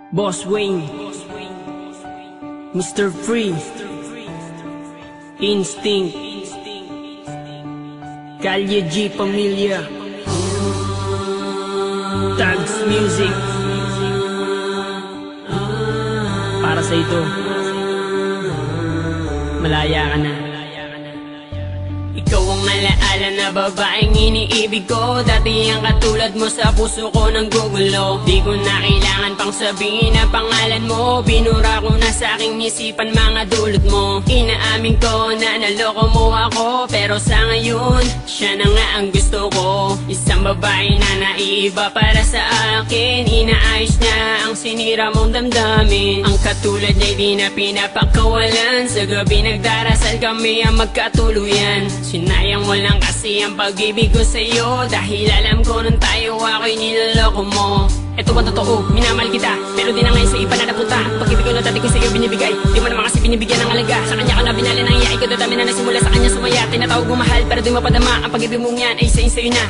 Boss Wayne, Mr. Free, Instinct, Kalye G Pamilya, Tags Music. Para sa ito, malaya ka na. Ikaw ang alaala na babaeng iniibig ko. Dati ang katulad mo sa puso ko nang gugulo. Di ko na kailangan pang sabihin ang pangalan mo. Binura ko na sa aking isipan mga dulot mo. Inaamin ko na naloko mo ako, pero sa ngayon, siya na nga ang gusto ko. Isang babae na naiiba para sa akin. Inaayos niya ang sinira mong damdamin. Ang katulad niya di na pinapakawalan. Sa gabi nagdarasal kami ang magkatuluyan. Sinayang mo lang kasi ang pag-ibig ko sa'yo, dahil alam ko nung tayo ako'y niloloko mo. Ito bang totoo? Minamahal kita, pero di na ngayon sa iba na napunta. Pag-ibig ko na dati ko sa'yo binibigay, di mo naman kasi binibigyan ng alaga. Sa kanya ka na binali ng iyay ko, dadami na nasimula sa kanya sumaya. Tinatawag mo mahal, pero di mapadama. Ang pag-ibig mong yan ay sa'yo na.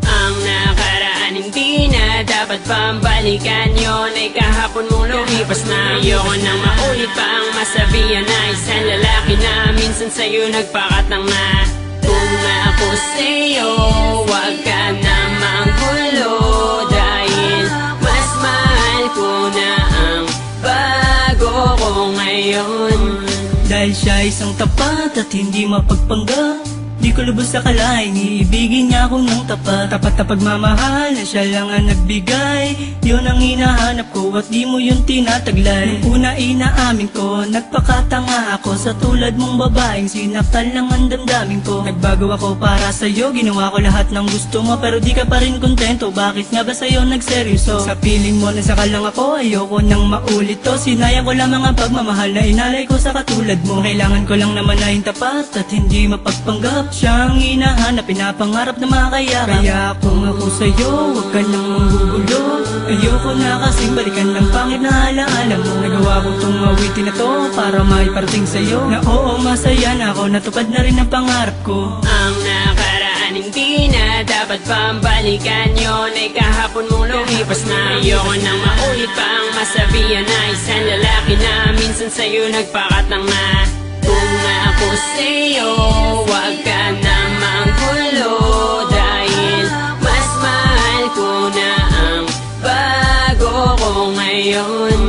Ang nakaraan hindi na dapat pambalikan, yun ay kahapon mong lumipas na. Ayoko nang maulit pa ang masabihan na isang lalaki na minsan sa'yo nagpakatang na. Kung ako sa'yo, wag ka na manggulo, dahil mas mahal ko na ang bago ko ngayon. Dahil siya isang tapat at hindi mapagpanggap, di ko lubos akalain, iibigin niya ako ng tapat. Tapat na pagmamahal na siya lang ang nagbigay, yun ang hinahanap ko at di mo yun tinataglay. Nung una inaamin ko, nagpakatanga ako sa tulad mong babaeng sinaktan lang ang damdamin ko. Nagbago ako para sa'yo, ginawa ko lahat ng gusto mo, pero di ka pa rin kontento. Bakit nga ba sa'yo nagseryoso? Sa piling mo na saka lang ako, ayoko nang maulit to. Sinayang ko lamang ang pagmamahal na inalay ko sa katulad mo. Kailangan ko lang naman na yung tapat at hindi mapagpanggap. Siyang hinahanap, pinapangarap na makayakap. Kaya kung ako sa'yo, huwag ka nang manggugulo. Ayoko na kasing balikan ng pangit na alaala mo. Nagawa ko tong awitin na to para maiparating sa'yo na oo, masaya na ako, natupad na rin ang pangarap ko. Ang nakaraan hindi na dapat pambalikan, yun ay kahapon mong lumipas na. Ayoko nang maulit pa ang masabihan na isang lalaki na minsan sa'yo nagpakatang na. Kung ako sa'yo, wag ka na manggulo, dahil mas mahal ko na ang bago ko ngayon.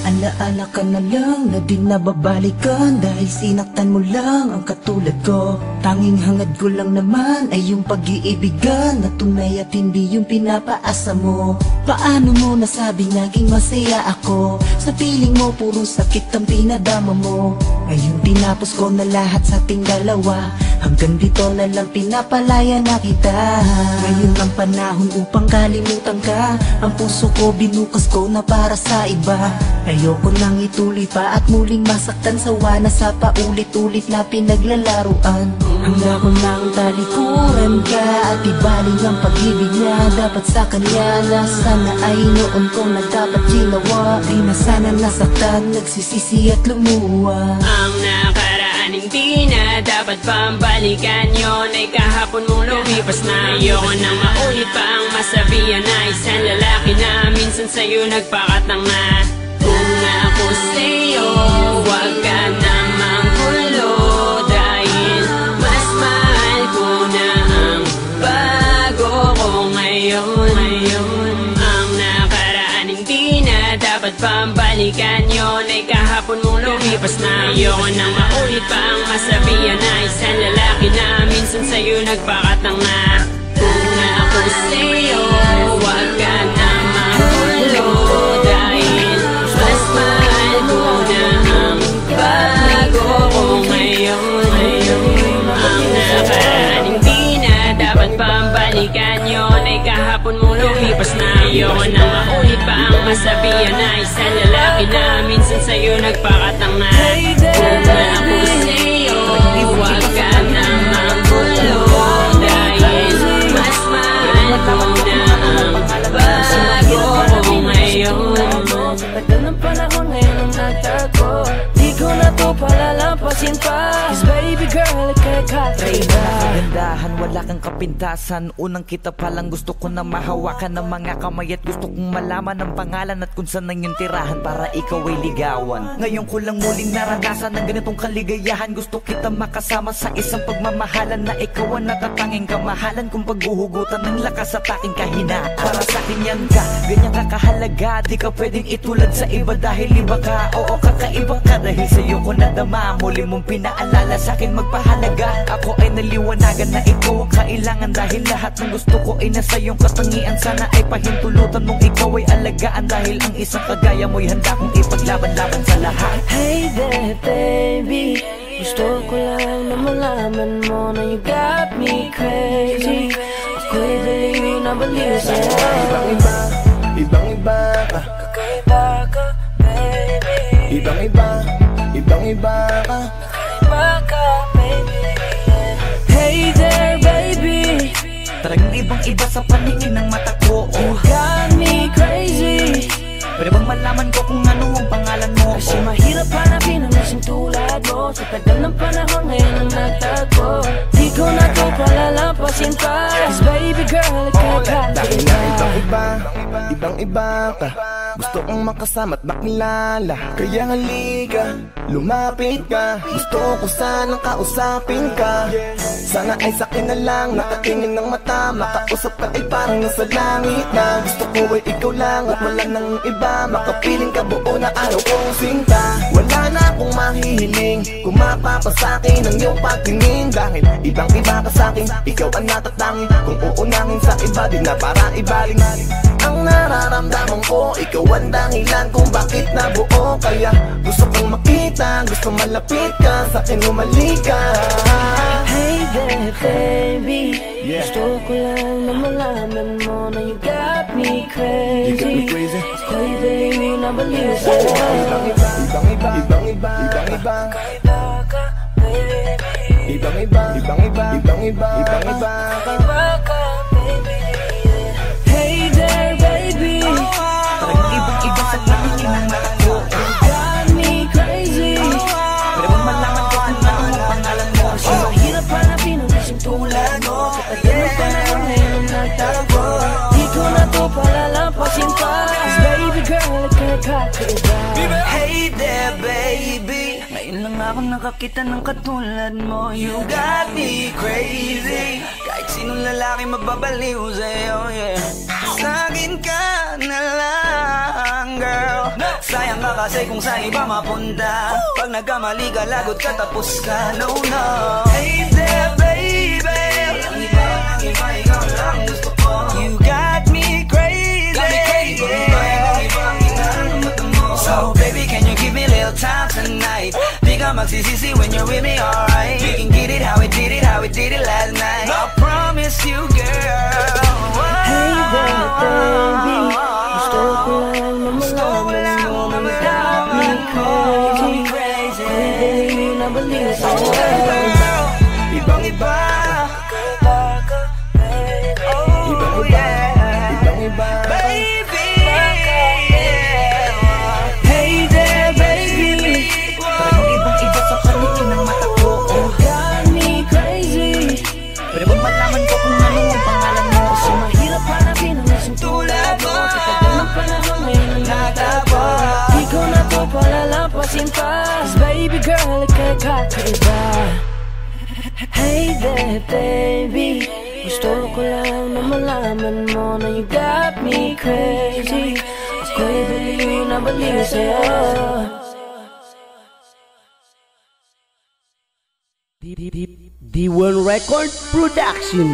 Alaala ka na lang na di nababalikan, dahil sinaktan mo lang ang katulad ko. Tanging hangad ko lang naman ay yung pag-iibigan na tunay at hindi yung pinapaasa mo. Paano mo nasabing naging masaya ako? Sa piling mo puro sakit ang pinadama mo. Ngayon tinapos ko na lahat sa ating dalawa, hanggang dito na lang pinapalaya na kita. Ngayon ang panahon upang kalimutan ka. Ang puso ko binukas ko na para sa iba. Ayoko nang ituloy pa at muling masaktan, sawa na sa paulit-ulit na pinaglalaruan. Hanggang ko nang talikuran ka at ibaling ang pag-ibig niya dapat sa kanya, na sana ay noon ko na dapat ginawa. Di na sana nasaktan, nagsisisi at lumuwa. Ang nakaraan hindi na dapat pambalikan, yun ay kahapon mong lumipas na. Ayoko nang maulit pa ang masabihan na isang lalaki na minsan sa'yo nagpakatang na. Kung ako sa'yo, wag ka na manggulo, dahil mas mahal ko na ang bago ko ngayon. Ang nakaraan hindi na dapat pambalikan, yun ay kahapon mong lumipas na. Ayoko nang maulit pa ang masabihan na isang lalaki na minsan sa'yo nagpakatang na. Kung ako sa'yo, wag ka na manggulo, dahil mas mahal ko na ang bago ko ngayon. Ang nakaraan hindi na dapat pambalikan, yun ay kahapon mong lumipas na. Ayoko nang maulit pa ang masabihan na isang lalaki na minsan sa'yo nagpakatang na. Kung ako sa'yo, wag ka na manggulo, dahil mas mahal ko na ang bago ko ngayon. Sa tagal ng panahon ngayon ang nagtago, di ko na to palalampasin pa. Cause baby girl, ika'y kakaiba. kagandahan, wala kang kapintasan. Unang kita palang gusto ko na mahawakan ng mga kamay, at gusto kong malaman ang pangalan at kung saan ang iyong tirahan para ikaw ay ligawan. Ngayon ko lang muling naranasan ng ganitong kaligayahan. Gusto kita makasama sa isang pagmamahalan na ikaw ang natatanging kamahalan kung paghuhugutan ng lakas at aking kahinaan. Para sa akin yan ka, ganyan ka kahalaga. Di ka pwedeng itulad sa iba dahil iba ka. Oo, kakaiba ka dahil sa'yo ko nadama. Muli mong pinaalala sa akin magpahalaga. Ako ay naliwanagan na ikaw ang kailangan, dahil lahat ng gusto ko ay nasa iyong katangian. Sana ay pahintulutan mong ikaw ay alagaan, dahil ang isang kagaya mo'y handa kong ipaglaban-laban sa lahat. Hey there baby, gusto ko lang na malaman mo na you got me crazy. Ako'y baliw na baliw sa'yo. Ibang-iba, ibang-iba ka. Kakaiba ka baby. Ibang-iba, ibang-iba ka. Kakaiba ka baby. Hey there baby, Talagang ibang-iba sa paningin ng mata ko. you got me crazy. Pwede bang malaman ko kung ano ang pangalan mo? Kasi mahirap hanapin ang lasing tulad mo. Sa tagal ng panahon ngayon ang nagtagpo. Di ko na to palalampasin pa. Cause baby girl, ikaw Dahil na ibang-iba, ibang-iba ka. Gusto kong makasama at makilala. Kaya halika, lumapit ka. Gusto ko sanang kausapin ka. Sana ay sakin na lang, nakatingin ng mata. Makausap ka ay parang nasa langit na. Gusto ko ay ikaw lang at wala nang iba. Makapiling ka buo na araw kong sinta. Wala na akong mahihiling kung mapapasakin ang iyong pagtingin. Dahil ibang-iba ka sakin, ikaw ang natatangin. Kung uunangin sa iba, di na para ibaling. Ang nararamdaman ko, ikaw ang dahilan kung bakit nabuo. Kaya gusto kong makita, gusto malapit ka, sa'kin umalik ka. Hey there baby, gusto ko lang na malaman mo na you got me crazy. You got me crazy. Ako'y baliw na baliw sa'yo. Ibang-iba, ibang-iba, ibang-iba, ibang-iba. Kakaiba ka baby. Ibang-iba, ibang-iba, ibang-iba, ibang-iba. Kakaiba ka baby. Hey there baby, Talagang ibang-iba sa paningin ng mata ko. you got me crazy. Pwede bang malaman ko kung ano ang pangalan mo? Kasi mahirap hanapin ang lasing tulad mo. Sa tagal ng panahon ngayon ang nagtagpo. Di ko na to palalampasin pa. Cause baby girl, ikaw kakaiba. Hey there baby, ngayon lang ako nakakita ng katulad mo. You got me crazy. Kahit sinong lalaki mababaliw sa'yo, yeah. Sa'kin ka na lang, girl. Sayang ka kasi kung sa iba mapunta. Pag nagkamali ka, lagot ka, tapos ka, no, no. Hey there baby, ang iba, ikaw lang gusto ko. You got me crazy, So baby, can you give me a little time tonight? Di ka magsisisi when you're with me, alright? We can get it how we did it, how we did it last night. I promise you, girl. Hey there baby, gusto ko lang na malaman mo na you got me crazy. Ako'y baliw na baliw sa'yo. Ibang-iba, Kakaiba ka baby. Ibang-iba, ibang-iba. baby. Hey there baby, Talagang ibang-iba sa paningin ng mata ko. you got me crazy. Pwede bang malaman ko kung ano ang pangalan mo? Kasi mahirap hanapin ang lasing tulad mo. Sa tagal ng panahon ngayon ang nagtagpo. Di ko na to palalampasin pa. Cause baby girl, ikaw kakaiba. Hey there baby, gusto ko lang na malaman mo na you got me crazy. Ako'y baliw na baliw sa'yo. D1 Record Production.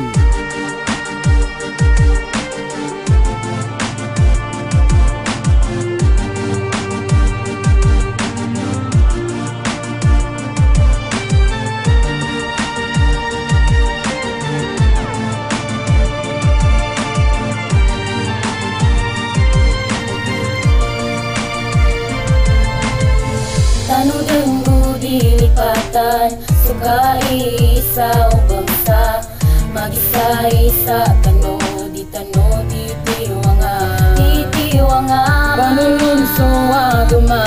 Tanong ng budi lipatan, sukai sa ubangsa, mag-isa-isa, tano di titiwanga, panunun so agama,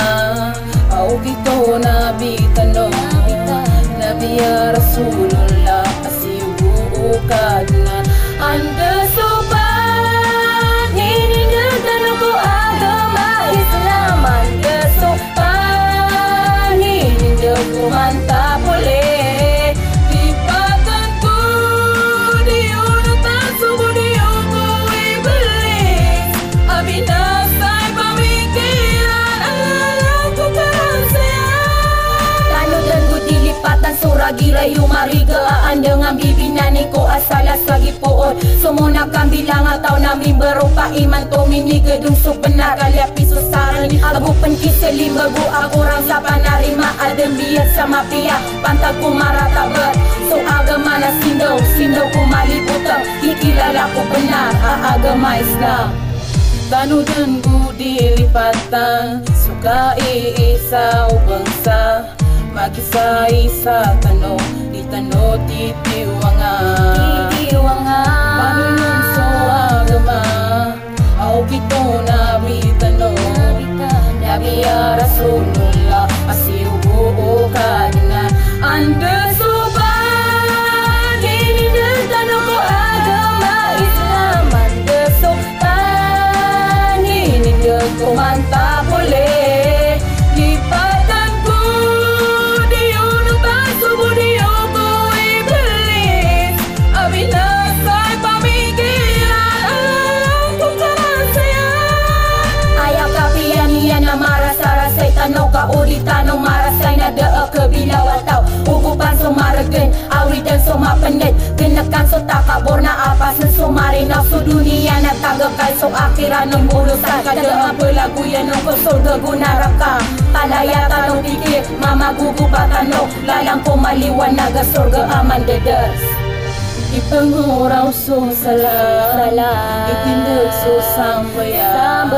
au gito na bitano, nabiya Rasulullah, asiubu bagi rayu marigaan dengan bibinan ko asala sagi poot semua nak bilang atau nami berupa iman to mini gedung so benar kali api susah ni abu penkisah lima gu aku orang siapa narima ada biar sama pia pantaku marah tak ber so agama na sindo ku mali putang ikilala ko benar agama Islam Tanu dan budi lipatan Suka isa o bangsa Makisa isa tano Di tano titiwangan Panunun so agama Au kito nabi tano Nabi ya Rasulullah Asiubu kadinan Anda sobat Ini dan tano ko agama Islam Anda sobat Kung mantap boleh lipatan ku Diyo ng baso mo diyo ko iblis Abinasay pamigilan Alam kung karasaya Ayaw kapiyan niya na marasarasay Tanong kaulitan ng marasay na daa kabilawataw Ugupan sumaragan Awidan sumapanit Ginakan so takabor na apasan sumari na so dunia na tagakal so akira ng bulusan Kada pelaguyan ng kusurga gunaraka Palayatan ng pikir mamagugubatan no Lalang kumaliwan naga surga aman dedas Ipanguraw so salam Itindag so sambayan